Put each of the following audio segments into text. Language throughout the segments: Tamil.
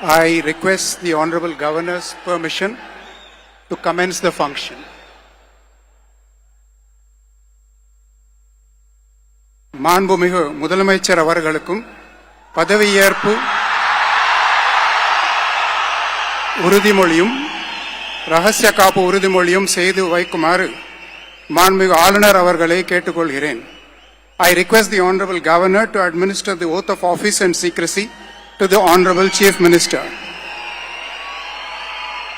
I request the Honorable Governor's permission to commence the function. மாண்புமிகு முதலமைச்சர் அவர்களுக்கும் பதவியேற்பு உறுதிமொழியும் ரகசிய காப்பு உறுதிமொழியும் செய்து வைக்குமாறு மாண்புமிகு ஆளுநர் அவர்களை கேட்டுக்கொள்கிறேன். I request the Honorable Governor to administer the oath of office and secrecy to the Honorable Chief Minister.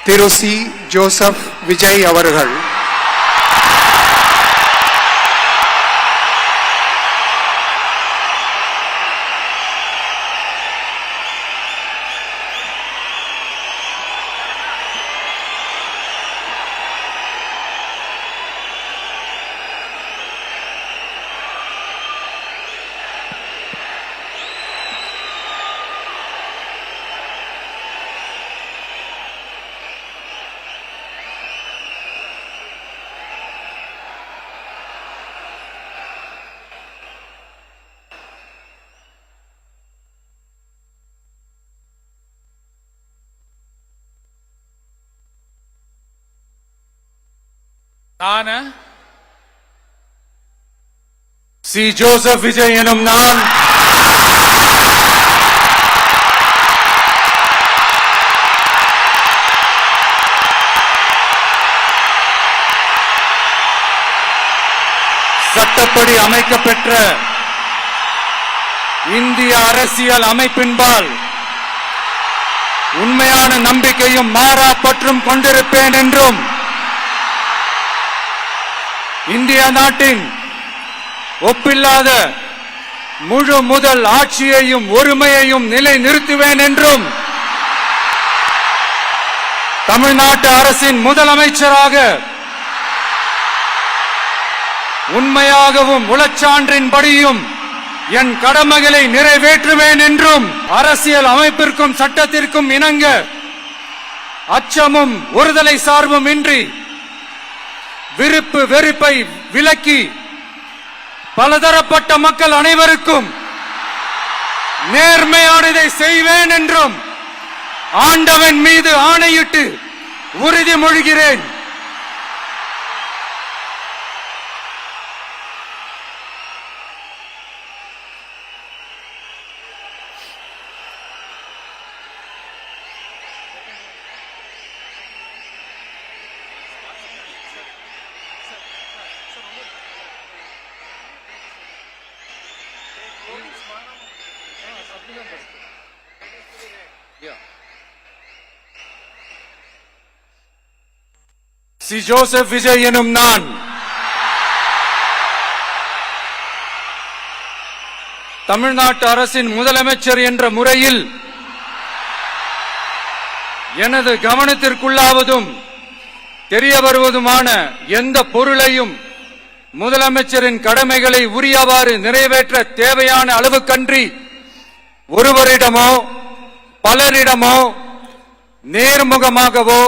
Thiru C. Joseph Vijay அவர்கள். சி. ஜோசப் விஜய் எனும் நான் சட்டப்படி அமைக்கப்பெற்ற இந்திய அரசியல் அமைப்பின்பால் உண்மையான நம்பிக்கையும் மாறா பற்றும் கொண்டிருப்பேன் என்றும் இந்திய நாட்டின் ஒப்பில்லாத முழு முதல் ஆட்சியையும் ஒருமையையும் நிலை நிறுத்துவேன் என்றும் தமிழ்நாட்டு அரசின் முதலமைச்சராக உண்மையாகவும் உளச்சான்றின்படியும் என் கடமைகளை நிறைவேற்றுவேன் என்றும் அரசியல் அமைப்பிற்கும் சட்டத்திற்கும் இணங்க அச்சமும் ஒருதலை சார்பும் இன்றி விருப்பு வெறுப்பை விலக்கி பலதரப்பட்ட மக்கள் அனைவருக்கும் நேர்மையானதை செய்வேன் என்றும் ஆண்டவன் மீது ஆணையிட்டு உறுதிமொழிகிறேன். சி. ஜோசப் விஜய் எனும் நான் தமிழ்நாட்டு அரசின் முதலமைச்சர் என்ற முறையில் எனது கவனத்திற்குள்ளாவதும் தெரிய வருவதுமான எந்த பொருளையும் முதலமைச்சரின் கடமைகளை உரியவாறு நிறைவேற்ற தேவையான அளவுக்கன்றி ஒருவரிடமோ பலரிடமோ நேர்முகமாகவோ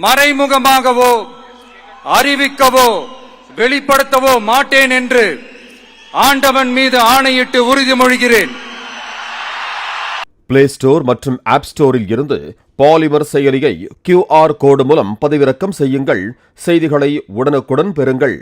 மறைமுகமாகவோ அறிவிக்கவோ வெளிப்படுத்தவோ மாட்டேன் என்று ஆண்டவன் மீது ஆணையிட்டு உறுதிமொழிகிறேன். பிளே ஸ்டோர் மற்றும் ஆப் ஸ்டோரில் இருந்து பாலிமர் செயலியை QR கோடு மூலம் பதிவிறக்கம் செய்யுங்கள். செய்திகளை உடனுக்குடன் பெறுங்கள்.